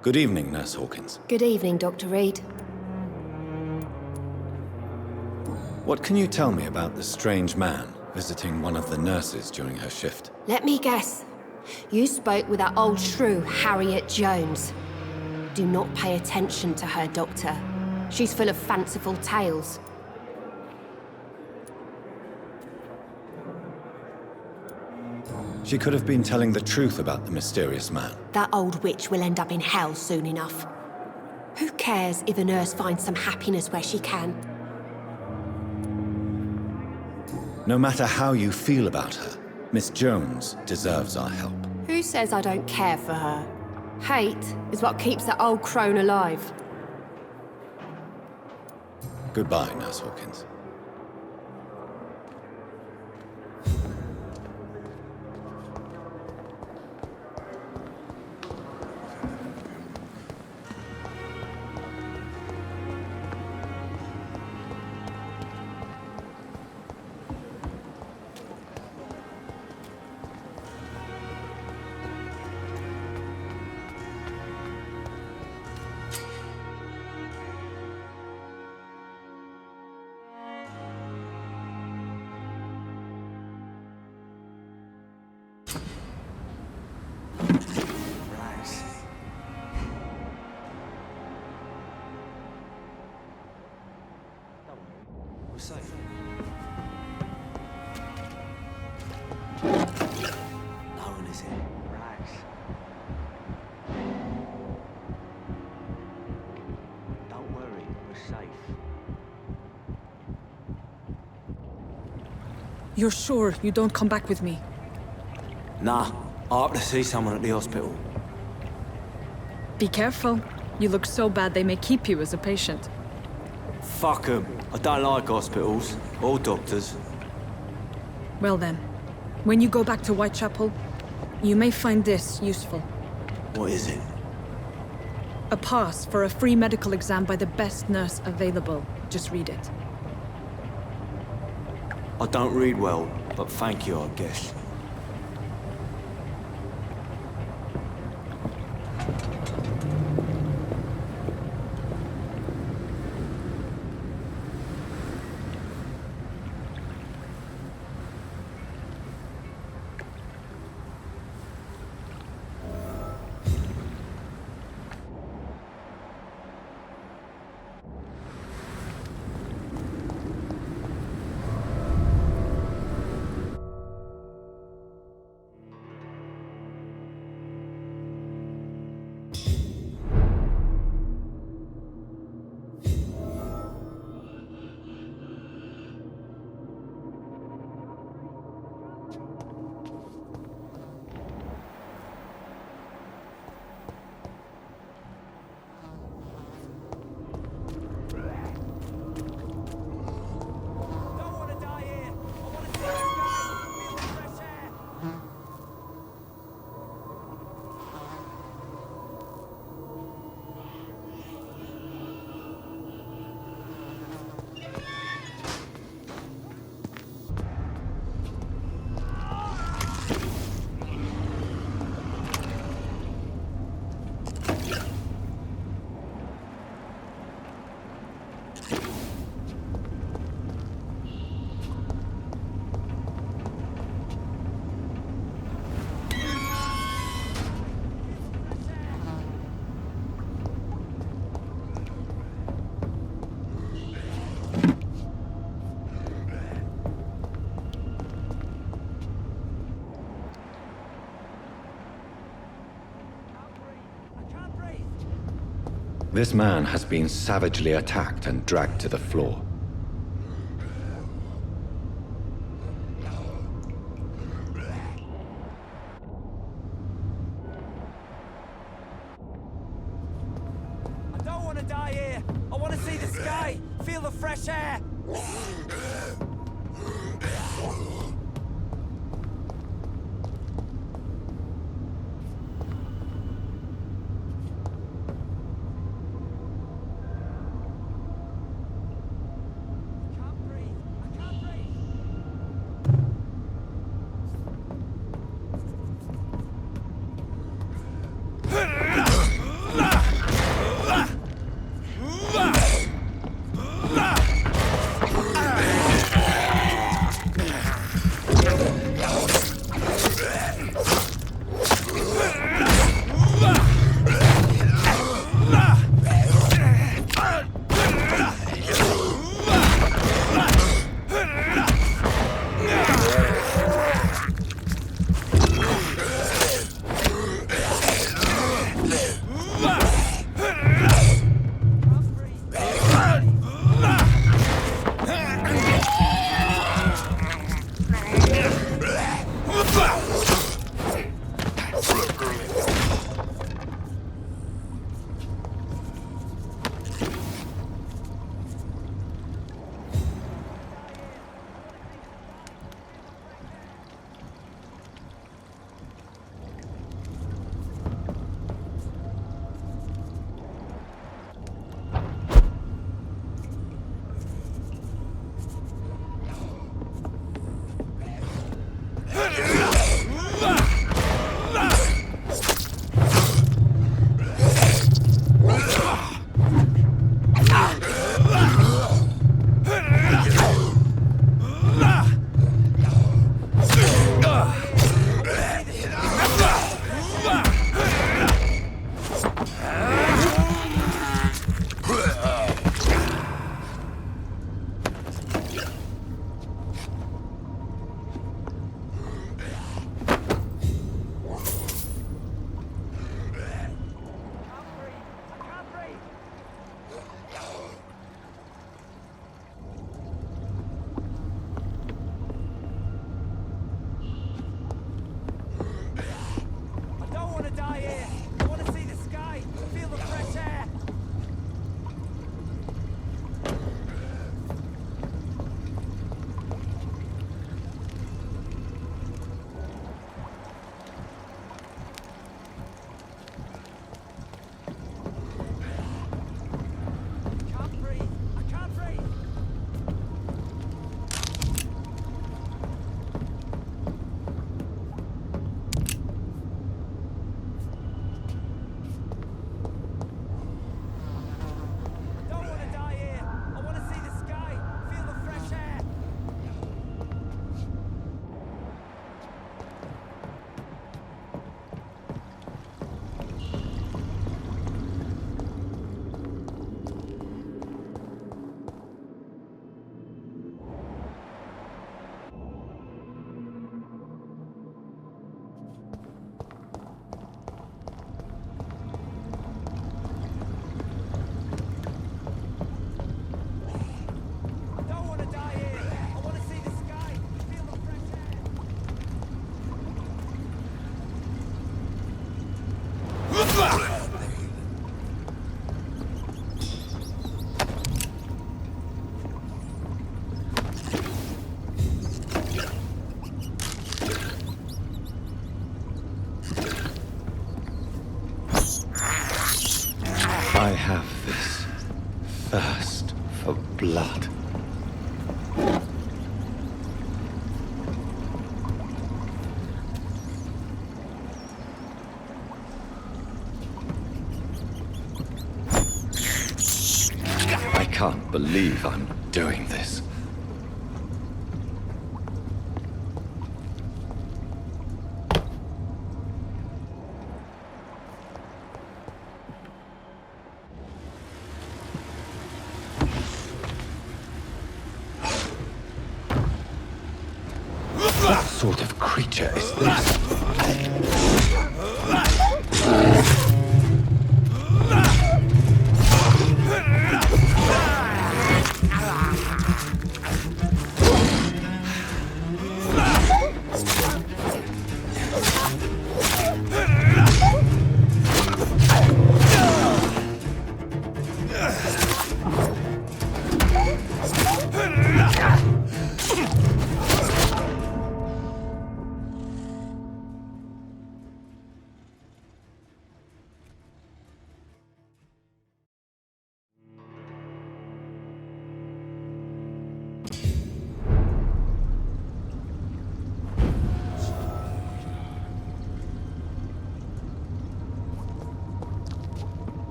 Good evening, Nurse Hawkins. Good evening, Dr. Reid. What can you tell me about the strange man visiting one of the nurses during her shift? Let me guess. You spoke with that old shrew, Harriet Jones. Do not pay attention to her, Doctor. She's full of fanciful tales. She could have been telling the truth about the mysterious man. That old witch will end up in hell soon enough. Who cares if a nurse finds some happiness where she can? No matter how you feel about her, Miss Jones deserves our help. Who says I don't care for her? Hate is what keeps that old crone alive. Goodbye, Nurse Hawkins. You're sure you don't come back with me? Nah, I have to see someone at the hospital. Be careful. You look so bad they may keep you as a patient. Fuck 'em. I don't like hospitals, or doctors. Well then, when you go back to Whitechapel, you may find this useful. What is it? A pass for a free medical exam by the best nurse available. Just read it. I don't read well, but thank you, I guess. This man has been savagely attacked and dragged to the floor. I don't want to die here. I want to see the sky, feel the fresh air. I have this thirst for blood. I can't believe I'm doing this. What sort of creature is this?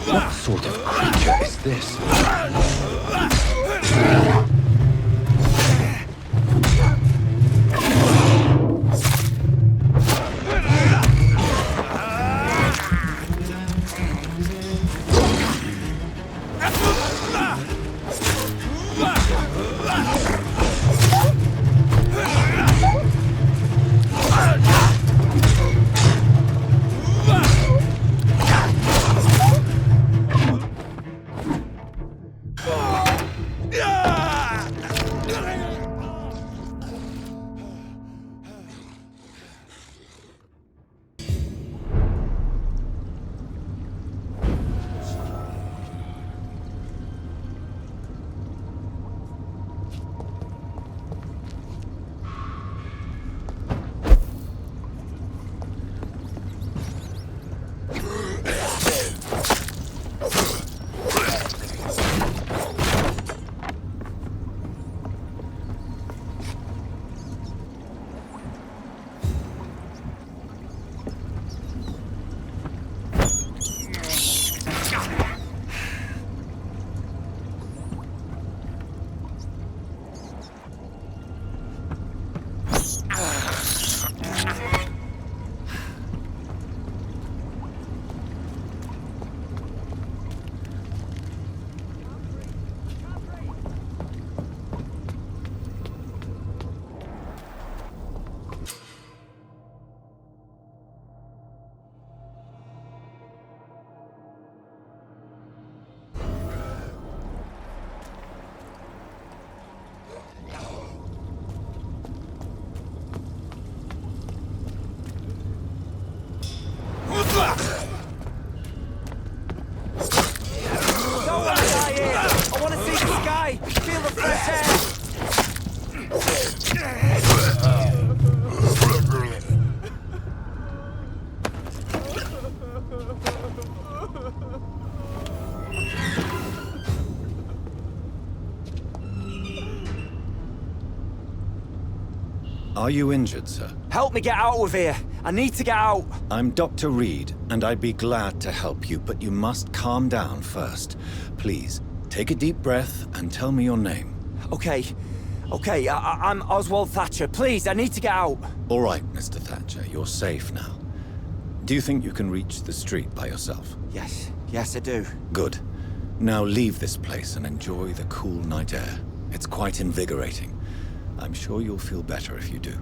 What sort of creature is this? Are you injured, sir? Help me get out of here. I need to get out. I'm Dr. Reid, and I'd be glad to help you, but you must calm down first. Please, take a deep breath and tell me your name. Okay. I'm Oswald Thatcher. Please, I need to get out. All right, Mr. Thatcher, you're safe now. Do you think you can reach the street by yourself? Yes, I do. Good. Now leave this place and enjoy the cool night air. It's quite invigorating. I'm sure you'll feel better if you do.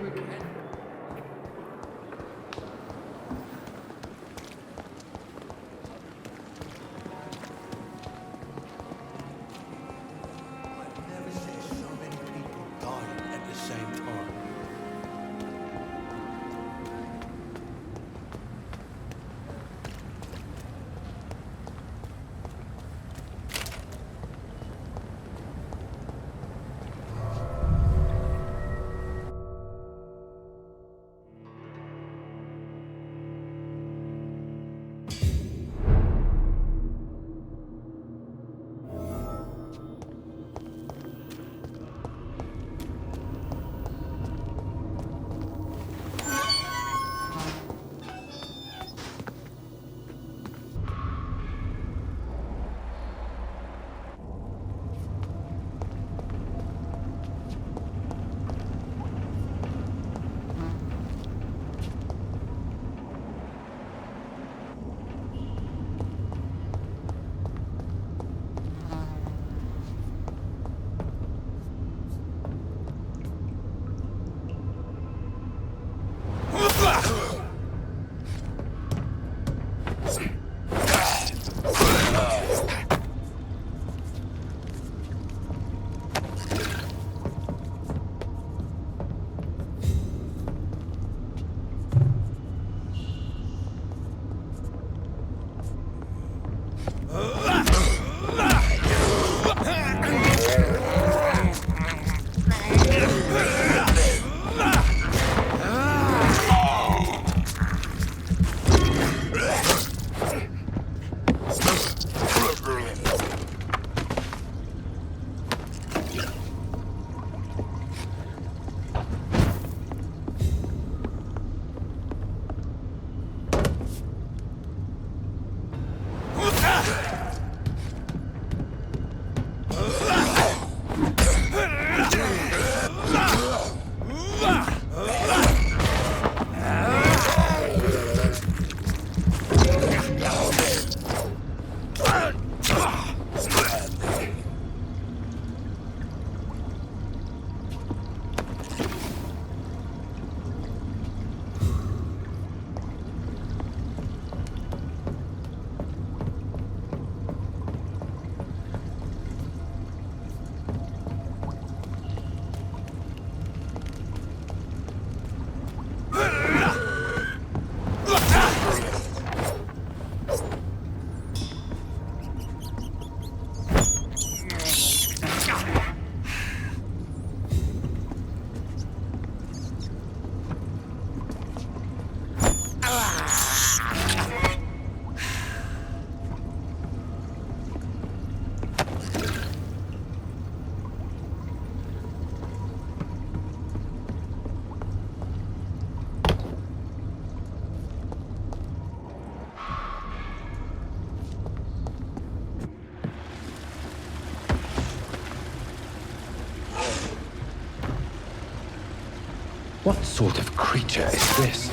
Never seen so many people dying at the same time. What sort of creature is this?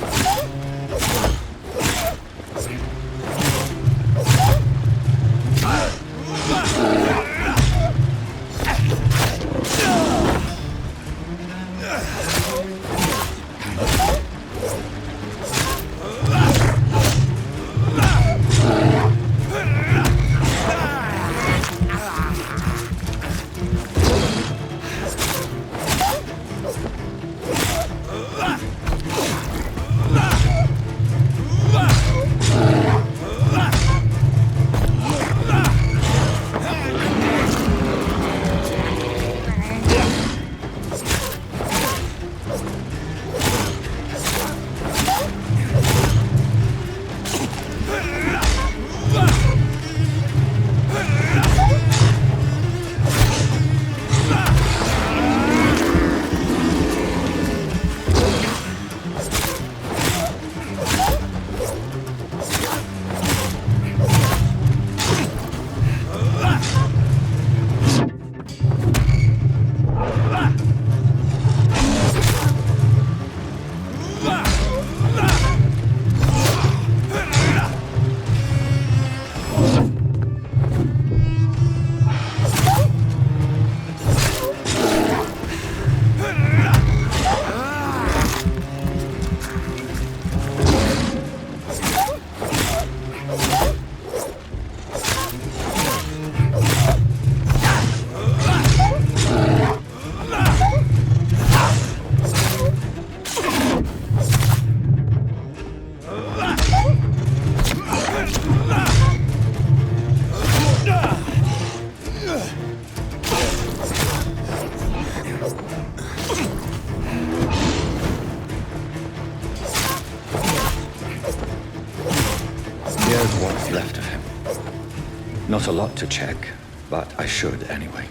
Not a lot to check, but I should anyway.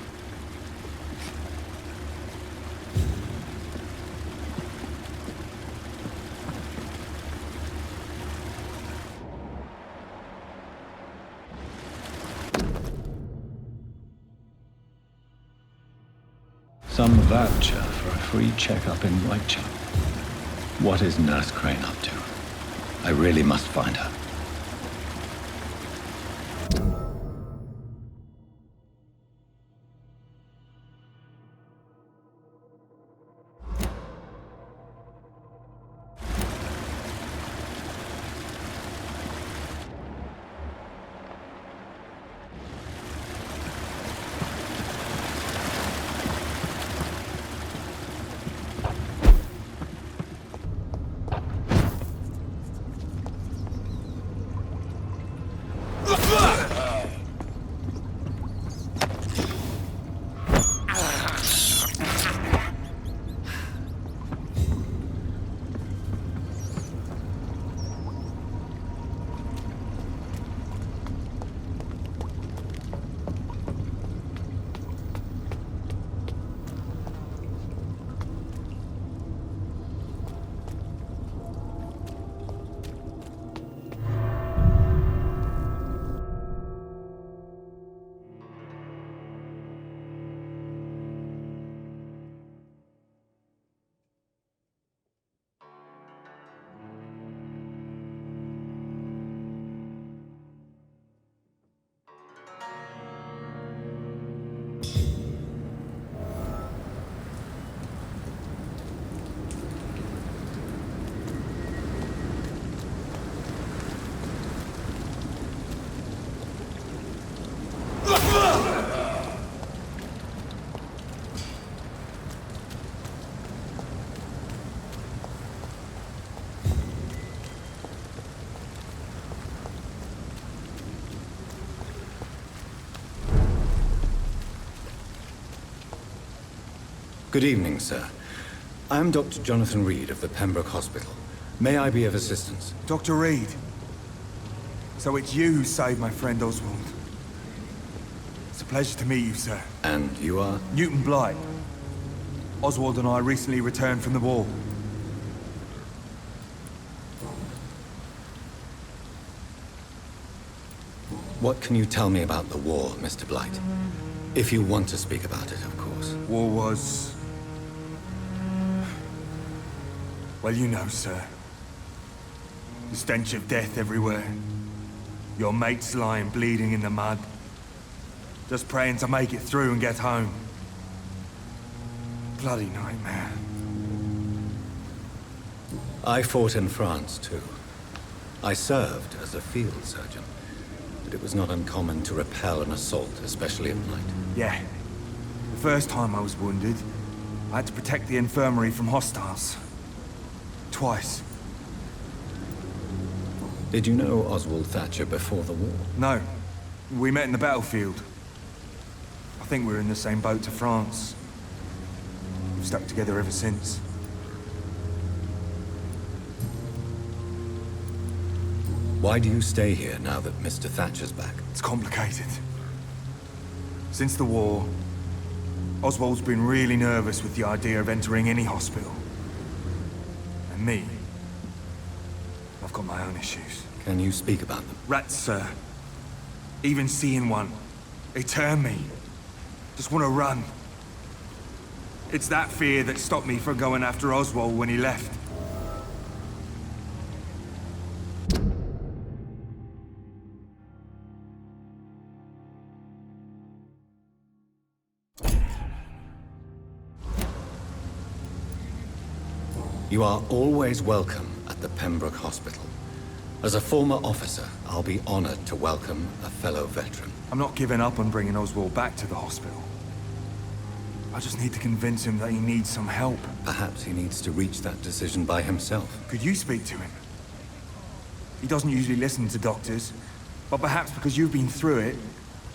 Some voucher for a free checkup in Whitechapel. What is Nurse Crane up to? I really must find her. Good evening, sir. I am Dr. Jonathan Reid of the Pembroke Hospital. May I be of assistance? Dr. Reid. So it's you who saved my friend Oswald. It's a pleasure to meet you, sir. And you are? Newton Blight. Oswald and I recently returned from the war. What can you tell me about the war, Mr. Blight? If you want to speak about it, of course. War was... well, you know, sir. The stench of death everywhere. Your mates lying bleeding in the mud. Just praying to make it through and get home. Bloody nightmare. I fought in France, too. I served as a field surgeon. But it was not uncommon to repel an assault, especially at night. Yeah. The first time I was wounded, I had to protect the infirmary from hostiles. Twice. Did you know Oswald Thatcher before the war? No. We met in the battlefield. I think we're in the same boat to France. We've stuck together ever since. Why do you stay here now that Mr. Thatcher's back? It's complicated. Since the war, Oswald's been really nervous with the idea of entering any hospital. And me, I've got my own issues. Can you speak about them? Rats, sir. Even seeing one, they turn me. Just want to run. It's that fear that stopped me from going after Oswald when he left. You are always welcome at the Pembroke Hospital. As a former officer, I'll be honored to welcome a fellow veteran. I'm not giving up on bringing Oswald back to the hospital. I just need to convince him that he needs some help. Perhaps he needs to reach that decision by himself. Could you speak to him? He doesn't usually listen to doctors, but perhaps because you've been through it,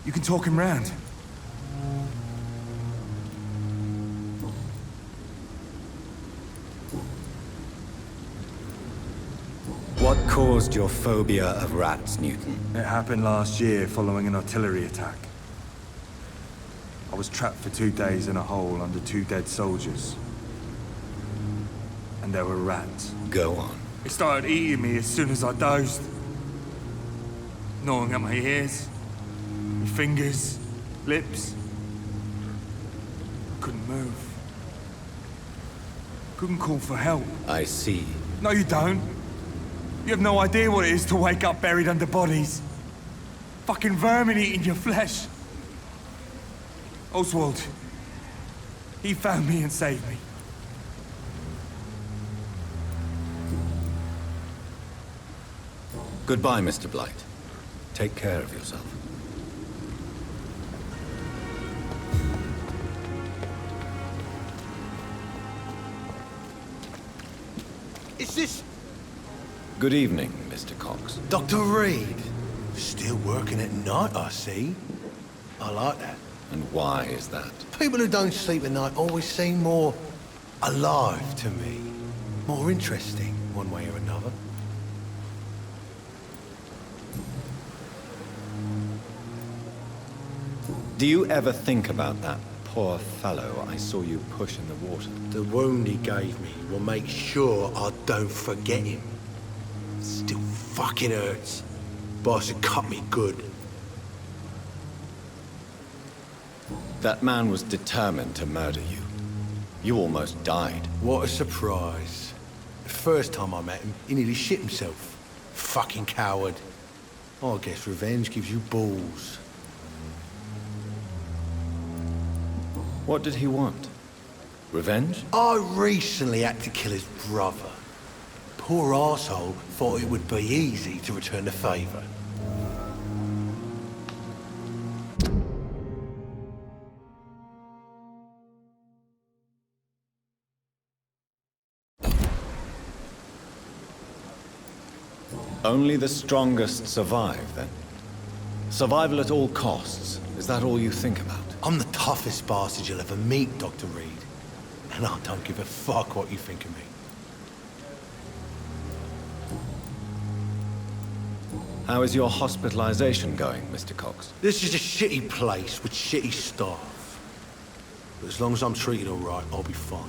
you can talk him round. What caused your phobia of rats, Newton? It happened last year following an artillery attack. I was trapped for 2 days in a hole under 2 dead soldiers. And there were rats. Go on. It started eating me as soon as I dozed. Gnawing at my ears, my fingers, lips. Couldn't move. Couldn't call for help. I see. No, you don't. You have no idea what it is to wake up buried under bodies. Fucking vermin eating your flesh. Oswald, he found me and saved me. Goodbye, Mr. Blight. Take care of yourself. Is this Good evening, Mr. Cox. Dr. Reid? Still working at night, I see. I like that. And why is that? People who don't sleep at night always seem more alive to me. More interesting, one way or another. Do you ever think about that poor fellow I saw you push in the water? The wound he gave me will make sure I don't forget him. Still fucking hurts. Boss had cut me good. That man was determined to murder you. You almost died. What a surprise. The first time I met him, he nearly shit himself. Fucking coward. I guess revenge gives you balls. What did he want? Revenge? I recently had to kill his brother. Poor arsehole thought it would be easy to return the favour. Only the strongest survive, then? Survival at all costs. Is that all you think about? I'm the toughest bastard you'll ever meet, Dr. Reid. And I don't give a fuck what you think of me. How is your hospitalization going, Mr. Cox? This is a shitty place with shitty staff. But as long as I'm treated all right, I'll be fine.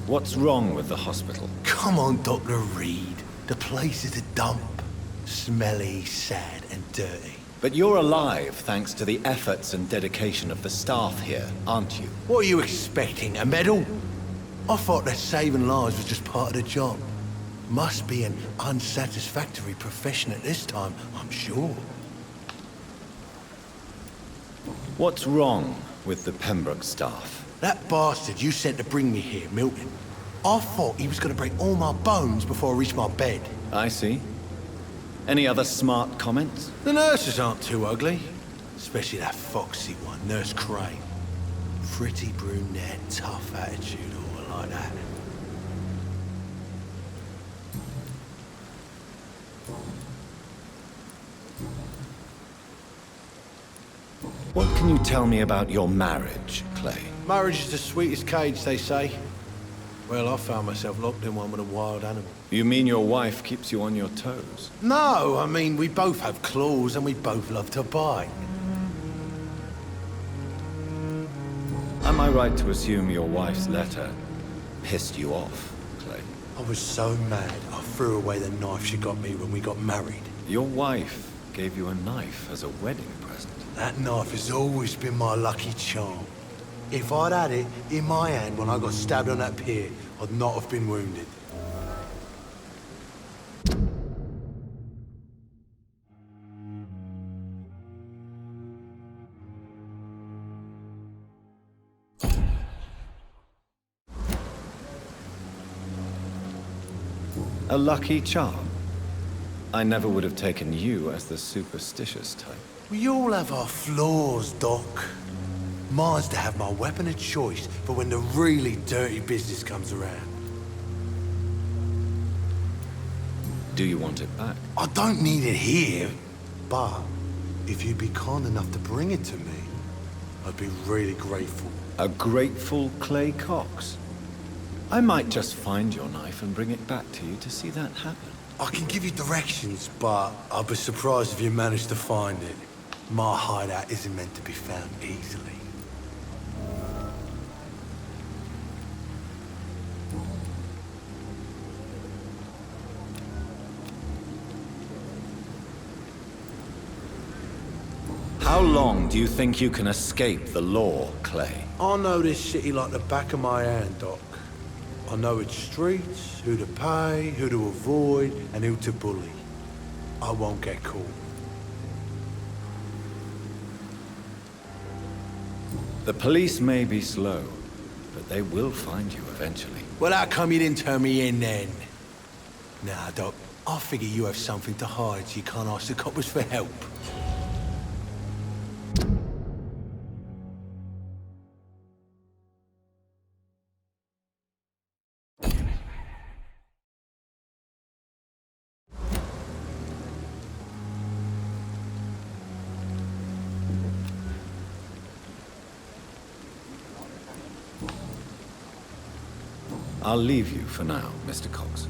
What's wrong with the hospital? Come on, Dr. Reid. The place is a dump. Smelly, sad, and dirty. But you're alive thanks to the efforts and dedication of the staff here, aren't you? What are you expecting, a medal? I thought that saving lives was just part of the job. Must be an unsatisfactory profession at this time, I'm sure. What's wrong with the Pembroke staff? That bastard you sent to bring me here, Milton. I thought he was going to break all my bones before I reached my bed. I see. Any other smart comments? The nurses aren't too ugly. Especially that foxy one, Nurse Crane. Pretty brunette, tough attitude, all like that. What can you tell me about your marriage, Clay? Marriage is the sweetest cage, they say. Well, I found myself locked in one with a wild animal. You mean your wife keeps you on your toes? No, I mean, we both have claws and we both love to bite. Am I right to assume your wife's letter pissed you off, Clay? I was so mad, I threw away the knife she got me when we got married. Your wife gave you a knife as a wedding present. That knife has always been my lucky charm. If I'd had it in my hand when I got stabbed on that pier, I'd not have been wounded. A lucky charm? I never would have taken you as the superstitious type. We all have our flaws, Doc. Mine's to have my weapon of choice for when the really dirty business comes around. Do you want it back? I don't need it here, but if you'd be kind enough to bring it to me, I'd be really grateful. A grateful Clay Cox? I might just find your knife and bring it back to you to see that happen. I can give you directions, but I'll be surprised if you manage to find it. My hideout isn't meant to be found easily. How long do you think you can escape the law, Clay? I know this city like the back of my hand, Doc. I know its streets, who to pay, who to avoid, and who to bully. I won't get caught. The police may be slow, but they will find you eventually. Well, how come you didn't turn me in then? Nah, Doc, I figure you have something to hide so you can't ask the coppers for help. I'll leave you for now, Mr. Cox.